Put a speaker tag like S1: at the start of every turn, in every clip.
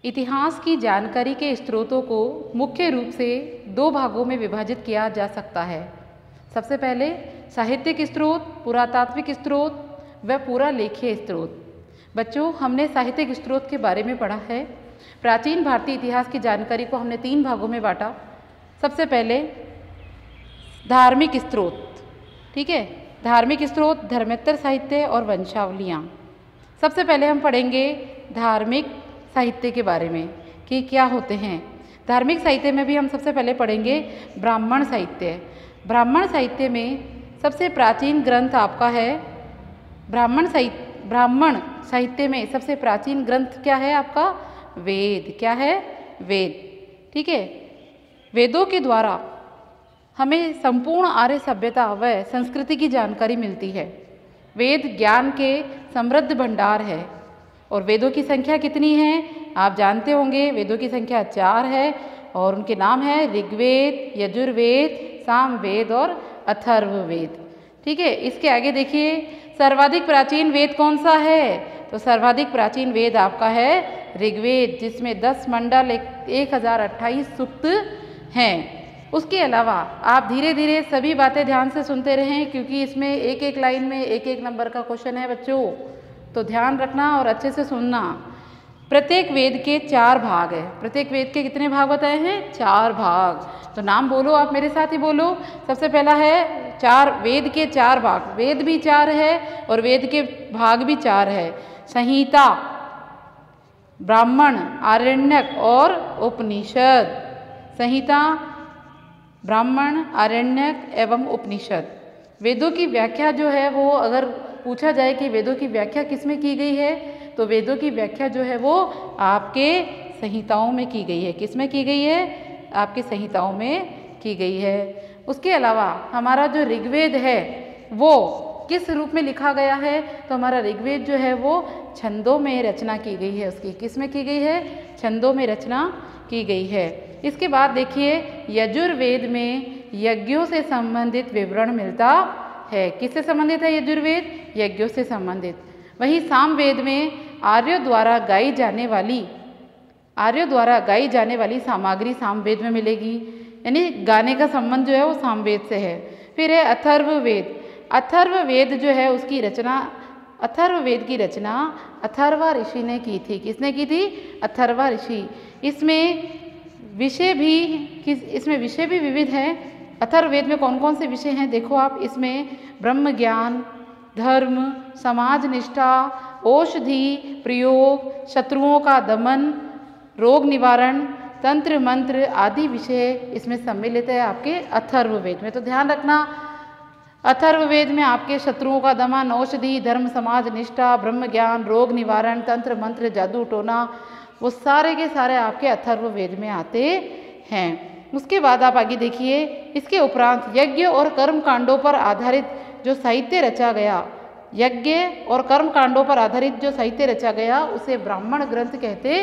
S1: इतिहास की जानकारी के स्रोतों को मुख्य रूप से दो भागों में विभाजित किया जा सकता है। सबसे पहले साहित्यिक स्रोत, पुरातात्विक स्रोत व पूरा लेखीय स्रोत। बच्चों, हमने साहित्यिक स्रोत के बारे में पढ़ा है। प्राचीन भारतीय इतिहास की जानकारी को हमने 3 भागों में बांटा। सबसे पहले धार्मिक स्रोत, ठीक है। धार्मिक स्रोत, धर्मेत्तर साहित्य और वंशावलियाँ। सबसे पहले हम पढ़ेंगे धार्मिक साहित्य के बारे में कि क्या होते हैं। धार्मिक साहित्य में भी हम सबसे पहले पढ़ेंगे ब्राह्मण साहित्य। ब्राह्मण साहित्य में सबसे प्राचीन ग्रंथ आपका है ब्राह्मण साहित्य में सबसे प्राचीन ग्रंथ क्या है आपका? वेद। क्या है? वेद, ठीक है। वेदों के द्वारा हमें संपूर्ण आर्य सभ्यता व संस्कृति की जानकारी मिलती है। वेद ज्ञान के समृद्ध भंडार है। और वेदों की संख्या कितनी है आप जानते होंगे। वेदों की संख्या 4 है और उनके नाम है ऋग्वेद, यजुर्वेद, सामवेद और अथर्ववेद, ठीक है। इसके आगे देखिए, सर्वाधिक प्राचीन वेद कौन सा है? तो सर्वाधिक प्राचीन वेद आपका है ऋग्वेद, जिसमें 10 मंडल 1028 सूक्त हैं। उसके अलावा आप धीरे धीरे सभी बातें ध्यान से सुनते रहें, क्योंकि इसमें एक एक लाइन में एक एक नंबर का क्वेश्चन है बच्चों, तो ध्यान रखना और अच्छे से सुनना। प्रत्येक वेद के 4 भाग है। प्रत्येक वेद के कितने भाग बताए हैं? 4 भाग। तो नाम बोलो, आप मेरे साथ ही बोलो। सबसे पहला है 4 वेद के 4 भाग। वेद भी 4 है और वेद के भाग भी 4 है। संहिता, ब्राह्मण, आरण्यक और उपनिषद। संहिता, ब्राह्मण, आरण्यक एवं उपनिषद। वेदों की व्याख्या जो है वो, अगर पूछा जाए कि वेदों की व्याख्या किसमें की गई है, तो वेदों की व्याख्या जो है वो आपके संहिताओं में की गई है। किसमें की गई है? आपके संहिताओं में की गई है। उसके अलावा हमारा जो ऋग्वेद है वो किस रूप में लिखा गया है? तो हमारा ऋग्वेद जो है वो छंदों में रचना की गई है। उसकी किस में की गई है? छंदों में रचना की गई है। इसके बाद देखिए, यजुर्वेद में यज्ञों से संबंधित विवरण मिलता है। किससे संबंधित है यजुर्वेद? यज्ञों से संबंधित। वहीं सामवेद में आर्यों द्वारा गाई जाने वाली सामग्री सामवेद में मिलेगी, यानी गाने का संबंध जो है वो सामवेद से है। फिर है अथर्ववेद। अथर्ववेद जो है उसकी रचना, अथर्ववेद की रचना अथर्वा ऋषि ने की थी। किसने की थी? अथर्वा ऋषि। इसमें विषय भी विविध हैं। अथर्ववेद में कौन कौन से विषय हैं देखो आप। इसमें ब्रह्म ज्ञान, धर्म, समाज निष्ठा, औषधि प्रयोग, शत्रुओं का दमन, रोग निवारण, तंत्र मंत्र आदि विषय इसमें सम्मिलित है आपके अथर्ववेद में। तो ध्यान रखना, अथर्ववेद में आपके शत्रुओं का दमन, औषधि, धर्म, समाज निष्ठा, ब्रह्म ज्ञान, रोग निवारण, तंत्र मंत्र, जादू टोना, वो सारे के सारे आपके अथर्ववेद में आते हैं। उसके बाद आप आगे देखिए, इसके उपरांत यज्ञ और कर्म कांडों पर आधारित जो साहित्य रचा गया, यज्ञ और कर्म कांडों पर आधारित जो साहित्य रचा गया उसे ब्राह्मण ग्रंथ कहते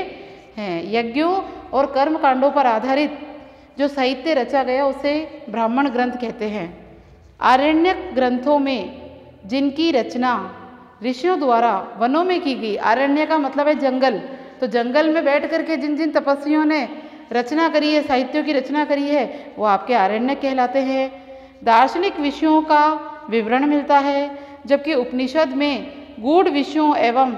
S1: हैं। यज्ञों और कर्म कांडों पर आधारित जो साहित्य रचा गया उसे ब्राह्मण ग्रंथ कहते हैं। आरण्यक ग्रंथों में जिनकी रचना ऋषियों द्वारा वनों में की गई, आरण्य का मतलब है जंगल, तो जंगल में बैठ करके जिन जिन तपस्वियों ने रचना करी है, साहित्यों की रचना करी है, वो आपके आरण्यक कहलाते हैं। दार्शनिक विषयों का विवरण मिलता है, जबकि उपनिषद में गूढ़ विषयों एवं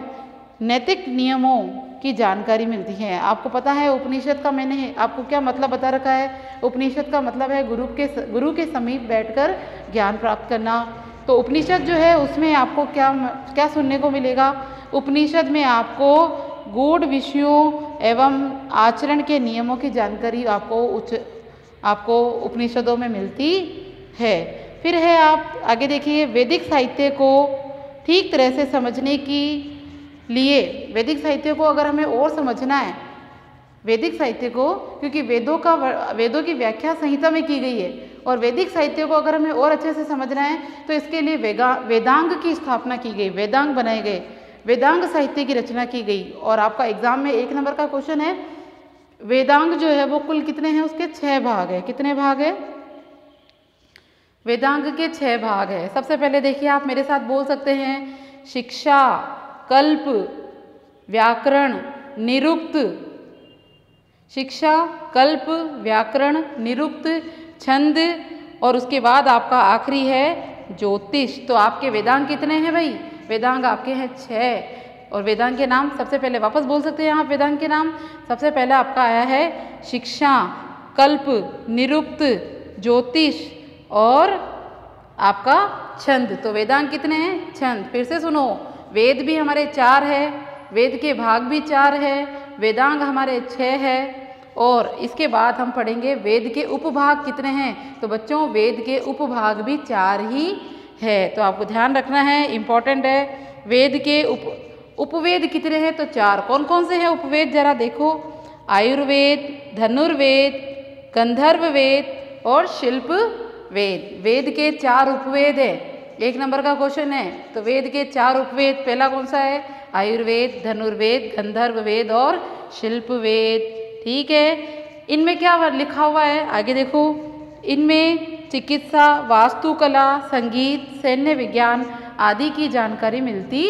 S1: नैतिक नियमों की जानकारी मिलती है। आपको पता है उपनिषद का मैंने आपको क्या मतलब बता रखा है? उपनिषद का मतलब है गुरु के समीप बैठकर ज्ञान प्राप्त करना। तो उपनिषद जो है उसमें आपको क्या सुनने को मिलेगा? उपनिषद में आपको गूढ़ विषयों एवं आचरण के नियमों की जानकारी आपको उपनिषदों में मिलती है। फिर है आप आगे देखिए, वैदिक साहित्य को ठीक तरह से समझने के लिए, वैदिक साहित्य को अगर हमें और समझना है, वैदिक साहित्य को, क्योंकि वेदों की व्याख्या संहिता में की गई है, और वैदिक साहित्य को अगर हमें और अच्छे से समझना है तो इसके लिए वेदांग की स्थापना की गई, वेदांग बनाए गए, वेदांग साहित्य की रचना की गई। और आपका एग्जाम में 1 नंबर का क्वेश्चन है, वेदांग जो है वो कुल कितने हैं? उसके 6 भाग है। कितने भाग है? वेदांग के 6 भाग है। सबसे पहले देखिए, आप मेरे साथ बोल सकते हैं, शिक्षा, कल्प, व्याकरण, निरुक्त, शिक्षा, कल्प, व्याकरण, निरुक्त, छंद और उसके बाद आपका आखिरी है ज्योतिष। तो आपके वेदांग कितने हैं भाई? वेदांग आपके हैं 6। और वेदांग के नाम सबसे पहले वापस बोल सकते हैं आप वेदांग के नाम। सबसे पहले आपका आया है शिक्षा, कल्प, निरुक्त, ज्योतिष और आपका छंद। तो वेदांग कितने हैं? छंद। फिर से सुनो, वेद भी हमारे 4 है, वेद के भाग भी 4 है, वेदांग हमारे 6 है और इसके बाद हम पढ़ेंगे वेद के उपभाग कितने हैं। तो बच्चों वेद के उपभाग भी 4 ही है, तो आपको ध्यान रखना है, इम्पॉर्टेंट है। वेद के उपवेद कितने हैं? तो 4। कौन कौन से हैं उपवेद? जरा देखो, आयुर्वेद, धनुर्वेद, गंधर्व वेद और शिल्प वेद। वेद के 4 उपवेद है, 1 नंबर का क्वेश्चन है। तो वेद के 4 उपवेद, पहला कौन सा है? आयुर्वेद, धनुर्वेद, गंधर्व वेद और शिल्प वेद। ठीक है, इनमें क्या लिखा हुआ है आगे देखो। इनमें चिकित्सा, वास्तुकला, संगीत, सैन्य विज्ञान आदि की जानकारी मिलती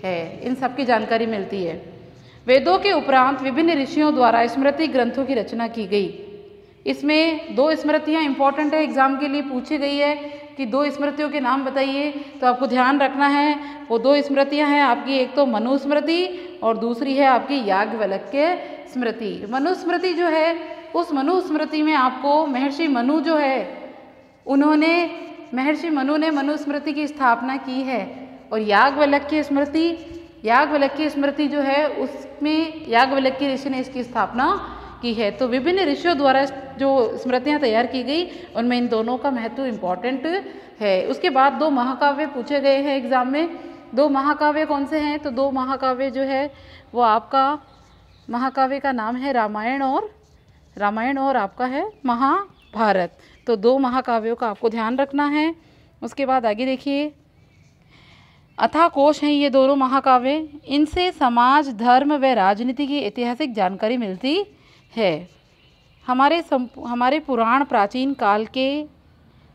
S1: है। इन सब की जानकारी मिलती है। वेदों के उपरांत विभिन्न ऋषियों द्वारा स्मृति ग्रंथों की रचना की गई। इसमें 2 स्मृतियाँ इंपॉर्टेंट है, एग्जाम के लिए पूछी गई है कि 2 स्मृतियों के नाम बताइए। तो आपको ध्यान रखना है, वो 2 स्मृतियाँ हैं आपकी, एक तो मनुस्मृति और दूसरी है आपकी याज्ञवल्क्य स्मृति। मनुस्मृति जो है, उस मनुस्मृति में आपको महर्षि मनु जो है, महर्षि मनु ने मनुस्मृति की स्थापना की है। और याज्ञवल्क्य स्मृति जो है, उसमें याज्ञवल्क्य ऋषि ने इसकी स्थापना की है। तो विभिन्न ऋषियों द्वारा जो स्मृतियाँ तैयार की गई, उनमें इन दोनों का महत्व इम्पॉर्टेंट है। उसके बाद 2 महाकाव्य पूछे गए हैं एग्जाम में। 2 महाकाव्य कौन से हैं? तो 2 महाकाव्य जो है वो आपका, महाकाव्य का नाम है रामायण और आपका है महाभारत। तो 2 महाकाव्यों का आपको ध्यान रखना है। उसके बाद आगे देखिए, अथाह कोश हैं ये दोनों महाकाव्य। इनसे समाज, धर्म व राजनीति की ऐतिहासिक जानकारी मिलती है। हमारे पुराण प्राचीन काल के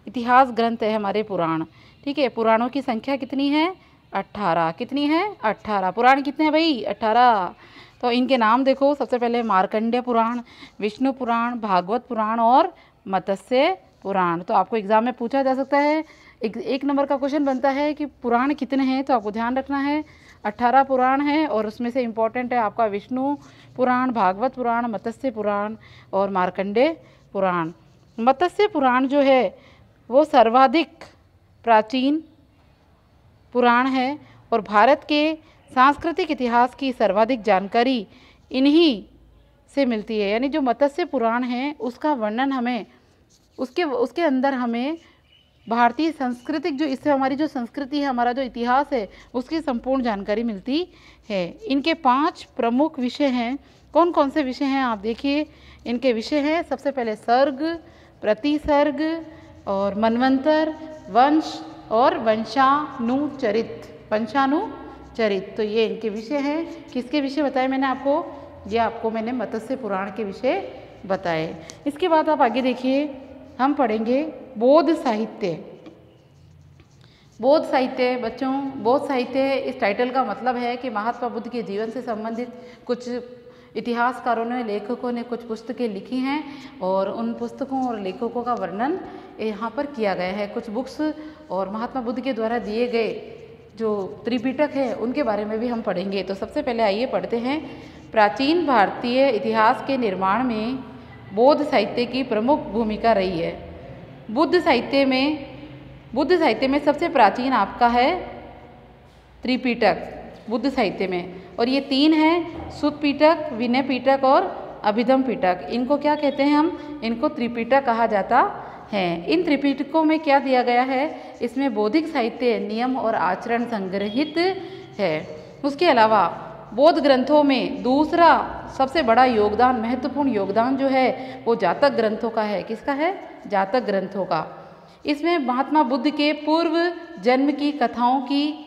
S1: इतिहास ग्रंथ है हमारे पुराण। ठीक है, पुराणों की संख्या कितनी है? 18। कितनी है? 18। पुराण कितने हैं भाई? 18। तो इनके नाम देखो, सबसे पहले मार्कंडेय पुराण, विष्णु पुराण, भागवत पुराण और मत्स्य पुराण। तो आपको एग्जाम में पूछा जा सकता है, 1 नंबर का क्वेश्चन बनता है कि पुराण कितने हैं। तो आपको ध्यान रखना है 18 पुराण हैं और उसमें से इम्पॉर्टेंट है आपका विष्णु पुराण, भागवत पुराण, मत्स्य पुराण और मार्कंडेय पुराण। मत्स्य पुराण जो है वो सर्वाधिक प्राचीन पुराण है और भारत के सांस्कृतिक इतिहास की सर्वाधिक जानकारी इन्हीं से मिलती है। यानी जो मत्स्य पुराण है उसका वर्णन हमें उसके अंदर हमें भारतीय सांस्कृतिक, जो इससे हमारी जो संस्कृति है, हमारा जो इतिहास है, उसकी संपूर्ण जानकारी मिलती है। इनके 5 प्रमुख विषय हैं। कौन कौन से विषय हैं आप देखिए। इनके विषय हैं, सबसे पहले सर्ग, प्रतिसर्ग और मनवंतर, वंश और वंशानुचरित। तो ये इनके विषय हैं। किसके विषय बताए मैंने आपको? ये आपको मैंने मत्स्य पुराण के विषय बताए। इसके बाद आप आगे देखिए, हम पढ़ेंगे बौद्ध साहित्य। बौद्ध साहित्य बच्चों, बौद्ध साहित्य इस टाइटल का मतलब है कि महात्मा बुद्ध के जीवन से संबंधित कुछ इतिहासकारों ने, लेखकों ने कुछ पुस्तकें लिखी हैं और उन पुस्तकों और लेखकों का वर्णन यहाँ पर किया गया है। कुछ बुक्स और महात्मा बुद्ध के द्वारा दिए गए जो त्रिपिटक है उनके बारे में भी हम पढ़ेंगे। तो सबसे पहले आइए पढ़ते हैं। प्राचीन भारतीय इतिहास के निर्माण में बौद्ध साहित्य की प्रमुख भूमिका रही है। बुद्ध साहित्य में सबसे प्राचीन आपका है त्रिपिटक बुद्ध साहित्य में, और ये 3 हैं, सुत्त पिटक, विनय पिटक और अभिधम पिटक। इनको क्या कहते हैं हम? इनको त्रिपिटक कहा जाता है। इन त्रिपिटकों में क्या दिया गया है? इसमें बौद्धिक साहित्य, नियम और आचरण संग्रहित है। उसके अलावा बौद्ध ग्रंथों में दूसरा सबसे बड़ा योगदान, महत्वपूर्ण योगदान जो है वो जातक ग्रंथों का है। किसका है? जातक ग्रंथों का। इसमें महात्मा बुद्ध के पूर्व जन्म की कथाओं की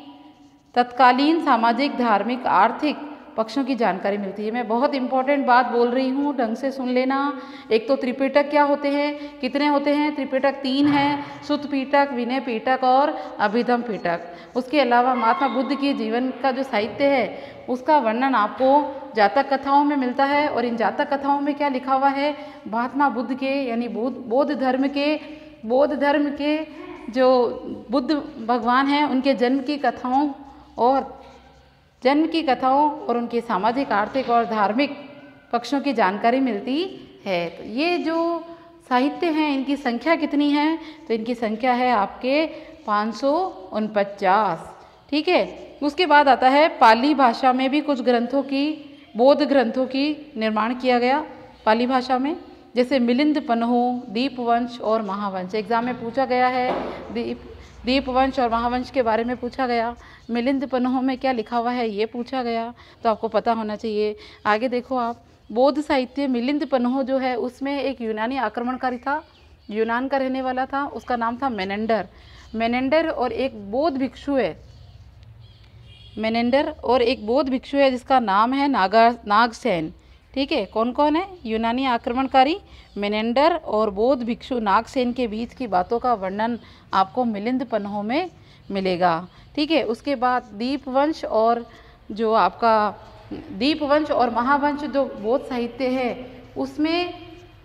S1: तत्कालीन सामाजिक, धार्मिक, आर्थिक पक्षों की जानकारी मिलती है। मैं बहुत इंपॉर्टेंट बात बोल रही हूँ, ढंग से सुन लेना। एक तो त्रिपिटक क्या होते हैं, कितने होते हैं? त्रिपिटक 3 हैं, सुत्त पिटक, विनय पिटक और अभिधम पिटक। उसके अलावा महात्मा बुद्ध के जीवन का जो साहित्य है उसका वर्णन आपको जातक कथाओं में मिलता है। और इन जातक कथाओं में क्या लिखा हुआ है? महात्मा बुद्ध के यानी बौद्ध धर्म के जो बुद्ध भगवान हैं उनके जन्म की कथाओं और उनके सामाजिक, आर्थिक और धार्मिक पक्षों की जानकारी मिलती है। तो ये जो साहित्य हैं इनकी संख्या कितनी है? तो इनकी संख्या है आपके 549। ठीक है। उसके बाद आता है पाली भाषा में भी कुछ ग्रंथों की, बौद्ध ग्रंथों की निर्माण किया गया पाली भाषा में, जैसे मिलिंद पन्हो, दीपवंश और महावंश। एग्जाम में पूछा गया है, दीपवंश और महावंश के बारे में पूछा गया। मिलिंद पन्हो में क्या लिखा हुआ है ये पूछा गया, तो आपको पता होना चाहिए। आगे देखो आप, बौद्ध साहित्य मिलिंद पन्हो जो है उसमें एक यूनानी आक्रमणकारी था, यूनान का रहने वाला था, उसका नाम था मेनेंडर और एक बौद्ध भिक्षु है जिसका नाम है नागसेन। ठीक है। कौन कौन है? यूनानी आक्रमणकारी मेनेंडर और बौद्ध भिक्षु नागसेन के बीच की बातों का वर्णन आपको मिलिंद पन्हो में मिलेगा। ठीक है। उसके बाद दीपवंश और महावंश जो बौद्ध साहित्य है उसमें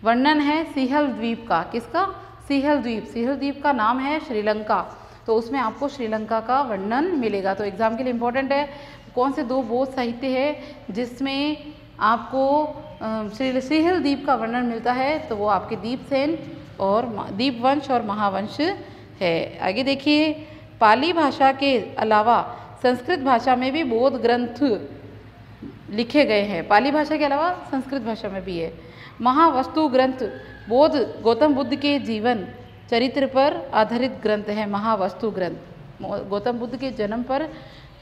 S1: वर्णन है सिंहल द्वीप का। किसका? सिंहल द्वीप का नाम है श्रीलंका, तो उसमें आपको श्रीलंका का वर्णन मिलेगा। तो एग्जाम के लिए इम्पोर्टेंट है कौन से 2 बौद्ध साहित्य है जिसमें आपको सिंहल द्वीप का वर्णन मिलता है, तो वो आपके दीपवंश और महावंश है। आगे देखिए, पाली भाषा के अलावा संस्कृत भाषा में भी बौद्ध ग्रंथ लिखे गए हैं। पाली भाषा के अलावा संस्कृत भाषा में भी है। महावस्तु ग्रंथ गौतम बुद्ध के जीवन चरित्र पर आधारित ग्रंथ है। महावस्तु ग्रंथ गौतम बुद्ध के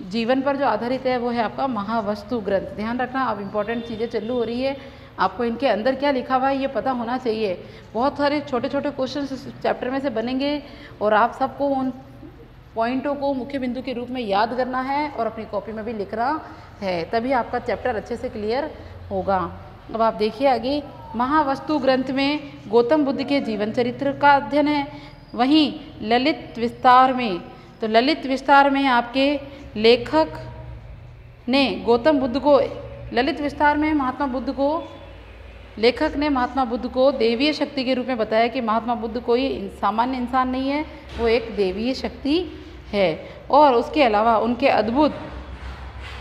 S1: जीवन पर जो आधारित है वो है आपका महावस्तु ग्रंथ। ध्यान रखना, अब इम्पोर्टेंट चीज़ें चालू हो रही है, आपको इनके अंदर क्या लिखा हुआ है ये पता होना चाहिए। बहुत सारे छोटे छोटे क्वेश्चन इस चैप्टर में से बनेंगे और आप सबको उन पॉइंटों को मुख्य बिंदु के रूप में याद करना है और अपनी कॉपी में भी लिखना है, तभी आपका चैप्टर अच्छे से क्लियर होगा। अब आप देखिए आगे, महावस्तु ग्रंथ में गौतम बुद्ध के जीवन चरित्र का अध्ययन है। वहीं ललित विस्तार में आपके लेखक ने महात्मा बुद्ध को देवीय शक्ति के रूप में बताया कि महात्मा बुद्ध कोई सामान्य इंसान नहीं है, वो एक देवीय शक्ति है। और उसके अलावा उनके अद्भुत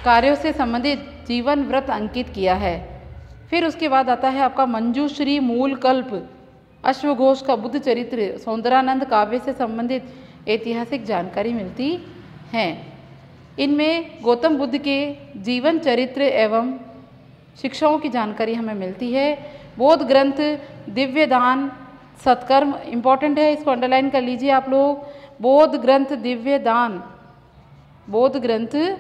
S1: कार्यों से संबंधित जीवन व्रत अंकित किया है। फिर उसके बाद आता है आपका मंजूश्री, मूल कल्प, अश्वघोष का बुद्ध चरित्र, सौंदरानंद काव्य से संबंधित ऐतिहासिक जानकारी मिलती है। इनमें गौतम बुद्ध के जीवन चरित्र एवं शिक्षाओं की जानकारी हमें मिलती है। बौद्ध ग्रंथ दिव्य दान, सत्कर्म इम्पॉर्टेंट है, इसको अंडरलाइन कर लीजिए आप लोग। बौद्ध ग्रंथ दिव्य दान, बौद्ध ग्रंथ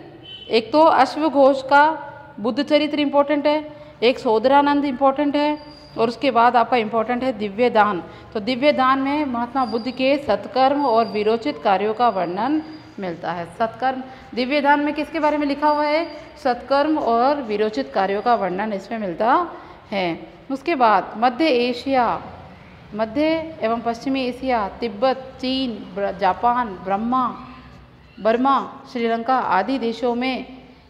S1: एक तो अश्वघोष का बुद्ध चरित्र इम्पोर्टेंट है, एक सौंदरानंद इम्पोर्टेंट है और उसके बाद आपका इम्पोर्टेंट है दिव्य दान। तो दिव्य दान में महात्मा बुद्ध के सत्कर्म और विरोचित कार्यों का वर्णन मिलता है। सत्कर्म, दिव्य दान में किसके बारे में लिखा हुआ है? सत्कर्म और विरोचित कार्यों का वर्णन इसमें मिलता है। उसके बाद मध्य एवं पश्चिमी एशिया, तिब्बत, चीन, जापान, बर्मा, श्रीलंका आदि देशों में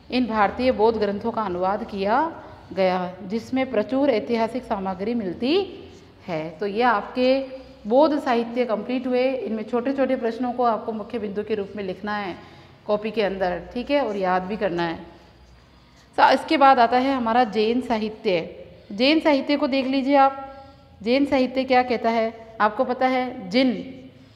S1: इन भारतीय बौद्ध ग्रंथों का अनुवाद किया गया, जिसमें प्रचुर ऐतिहासिक सामग्री मिलती है। तो ये आपके बौद्ध साहित्य कंप्लीट हुए। इनमें छोटे छोटे प्रश्नों को आपको मुख्य बिंदु के रूप में लिखना है कॉपी के अंदर, ठीक है, और याद भी करना है। इसके बाद आता है हमारा जैन साहित्य। जैन साहित्य को देख लीजिए आप। जैन साहित्य क्या कहता है? आपको पता है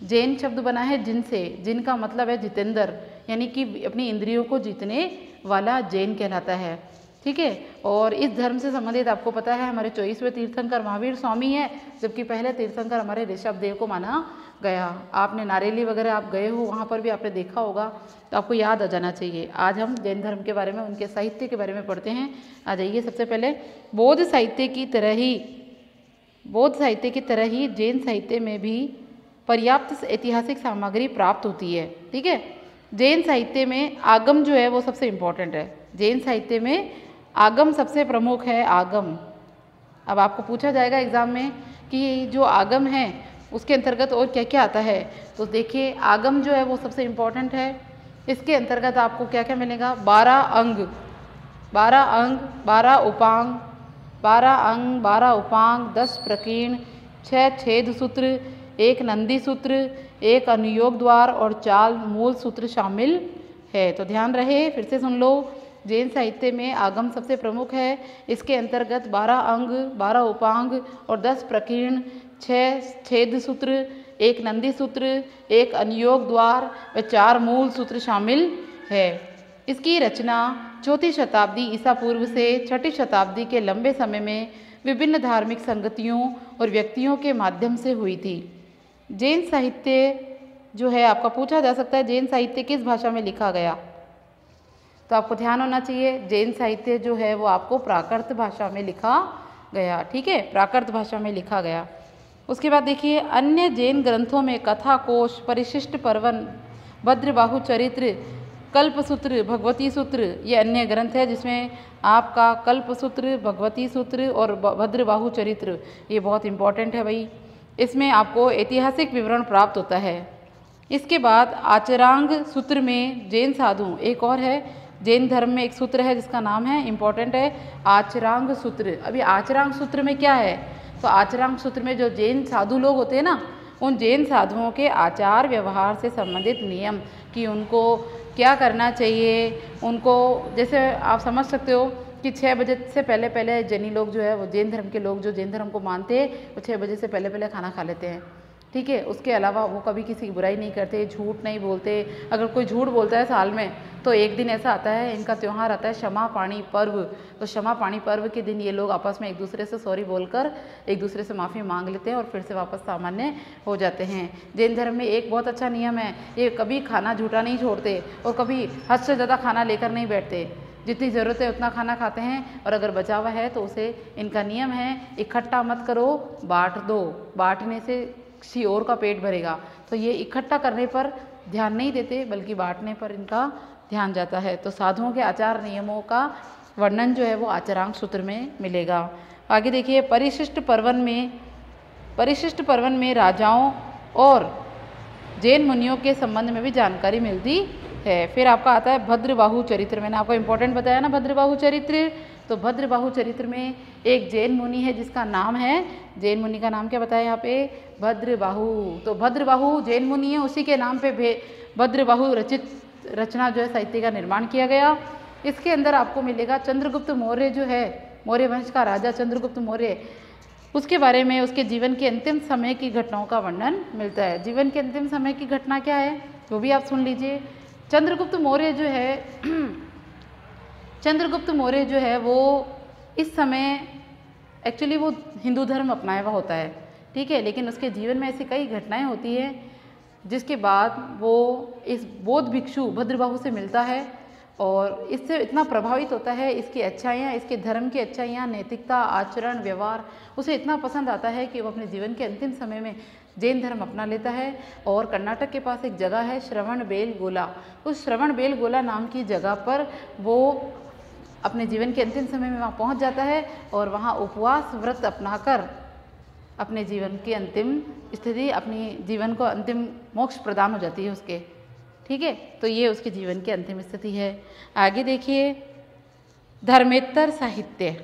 S1: जैन शब्द बना है जिन से। जिन का मतलब है जितेंद्र, यानी कि अपनी इंद्रियों को जीतने वाला जैन कहलाता है, ठीक है। और इस धर्म से संबंधित आपको पता है हमारे 24वें तीर्थंकर महावीर स्वामी है, जबकि पहले तीर्थंकर हमारे ऋषभदेव को माना गया। आपने नारेली वगैरह आप गए हो, वहाँ पर भी आपने देखा होगा, तो आपको याद आ जाना चाहिए। आज हम जैन धर्म के बारे में, उनके साहित्य के बारे में पढ़ते हैं। आ जाइए। सबसे पहले बौद्ध साहित्य की तरह ही जैन साहित्य में भी पर्याप्त ऐतिहासिक सामग्री प्राप्त होती है, ठीक है। जैन साहित्य में आगम जो है वो सबसे इम्पोर्टेंट है। जैन साहित्य में आगम सबसे प्रमुख है, आगम। अब आपको पूछा जाएगा एग्ज़ाम में कि जो आगम है उसके अंतर्गत और क्या क्या आता है, तो देखिए आगम जो है वो सबसे इम्पोर्टेंट है। इसके अंतर्गत आपको क्या क्या मिलेगा, 12 अंग, 12 अंग, 12 उपांग, 12 अंग, 12 उपांग, 10 प्रकीर्ण, 6 छेद सूत्र, 1 नंदी सूत्र, 1 अनुयोग द्वार और 4 मूल सूत्र शामिल है। तो ध्यान रहे, फिर से सुन लो, जैन साहित्य में आगम सबसे प्रमुख है। इसके अंतर्गत 12 अंग, 12 उपांग और 10 प्रकीर्ण, 6 छेद सूत्र, 1 नंदी सूत्र, 1 अनुयोग द्वार व 4 मूल सूत्र शामिल है। इसकी रचना 4वीं शताब्दी ईसा पूर्व से 6वीं शताब्दी के लंबे समय में विभिन्न धार्मिक संगतियों और व्यक्तियों के माध्यम से हुई थी। जैन साहित्य जो है आपका पूछा जा सकता है, जैन साहित्य किस भाषा में लिखा गया, तो आपको ध्यान होना चाहिए जैन साहित्य जो है वो आपको प्राकृत भाषा में लिखा गया। ठीक है, प्राकृत भाषा में लिखा गया। उसके बाद देखिए अन्य जैन ग्रंथों में कथा कोश, परिशिष्ट पर्वन, भद्रबाहु चरित्र, कल्पसूत्र, भगवती सूत्र, ये अन्य ग्रंथ है जिसमें आपका कल्पसूत्र, भगवती सूत्र और भद्रबाहु चरित्र ये बहुत इंपॉर्टेंट है भाई। इसमें आपको ऐतिहासिक विवरण प्राप्त होता है। इसके बाद आचरांग सूत्र में जैन साधु, एक और है जैन धर्म में एक सूत्र है जिसका नाम है, इंपॉर्टेंट है, आचरांग सूत्र। अभी आचरांग सूत्र में क्या है, तो आचरांग सूत्र में जो जैन साधु लोग होते हैं ना, उन जैन साधुओं के आचार व्यवहार से संबंधित नियम कि उनको क्या करना चाहिए, उनको जैसे आप समझ सकते हो कि 6 बजे से पहले पहले जैनी लोग जो है वो जैन धर्म के लोग जो जैन धर्म को मानते हैं वो 6 बजे से पहले पहले खाना खा लेते हैं। ठीक है, उसके अलावा वो कभी किसी की बुराई नहीं करते, झूठ नहीं बोलते। अगर कोई झूठ बोलता है साल में तो एक दिन ऐसा आता है, इनका त्यौहार आता है क्षमा पाणी पर्व। तो क्षमा पाणी पर्व के दिन ये लोग आपस में एक दूसरे से सॉरी बोलकर एक दूसरे से माफ़ी मांग लेते हैं और फिर से वापस सामान्य हो जाते हैं। जैन धर्म में एक बहुत अच्छा नियम है, ये कभी खाना झूठा नहीं छोड़ते और कभी हद से ज़्यादा खाना लेकर नहीं बैठते। जितनी ज़रूरत है उतना खाना खाते हैं और अगर बचा हुआ है तो उसे, इनका नियम है इकट्ठा मत करो, बांट दो, बांटने से किसी और का पेट भरेगा। तो ये इकट्ठा करने पर ध्यान नहीं देते बल्कि बांटने पर इनका ध्यान जाता है। तो साधुओं के आचार नियमों का वर्णन जो है वो आचरांग सूत्र में मिलेगा। आगे देखिए परिशिष्ट पर्वन में राजाओं और जैन मुनियों के संबंध में भी जानकारी मिलती है। फिर आपका आता है भद्रबाहु चरित्र, मैंने आपको इंपॉर्टेंट बताया ना भद्रबाहु चरित्र। तो भद्रबाहु चरित्र में एक जैन मुनि है जिसका नाम है, जैन मुनि का नाम क्या बताया यहाँ पे, भद्रबाहु। तो भद्रबाहु जैन मुनि है, उसी के नाम पे भद्रबाहु रचना जो है साहित्य का निर्माण किया गया। इसके अंदर आपको मिलेगा चंद्रगुप्त मौर्य जो है, मौर्य वंश का राजा चंद्रगुप्त मौर्य, उसके बारे में, उसके जीवन के अंतिम समय की घटनाओं का वर्णन मिलता है। जीवन के अंतिम समय की घटना क्या है वो भी आप सुन लीजिए। चंद्रगुप्त मौर्य जो है चंद्रगुप्त मौर्य जो है वो इस समय एक्चुअली वो हिंदू धर्म अपनाया हुआ होता है। ठीक है, लेकिन उसके जीवन में ऐसी कई घटनाएं होती है जिसके बाद वो इस बौद्ध भिक्षु भद्रबाहु से मिलता है और इससे इतना प्रभावित होता है, इसकी अच्छाइयाँ, इसके धर्म की अच्छाइयाँ, नैतिकता, आचरण, व्यवहार उसे इतना पसंद आता है कि वो अपने जीवन के अंतिम समय में जैन धर्म अपना लेता है। और कर्नाटक के पास एक जगह है श्रवणबेलगोला, उस श्रवणबेलगोला नाम की जगह पर वो अपने जीवन के अंतिम समय में वहाँ पहुँच जाता है और वहाँ उपवास व्रत अपनाकर अपने जीवन की अंतिम स्थिति, अपनी जीवन को अंतिम मोक्ष प्रदान हो जाती है उसके। ठीक है, तो ये उसके जीवन की अंतिम स्थिति है। आगे देखिए धर्मेतर साहित्य।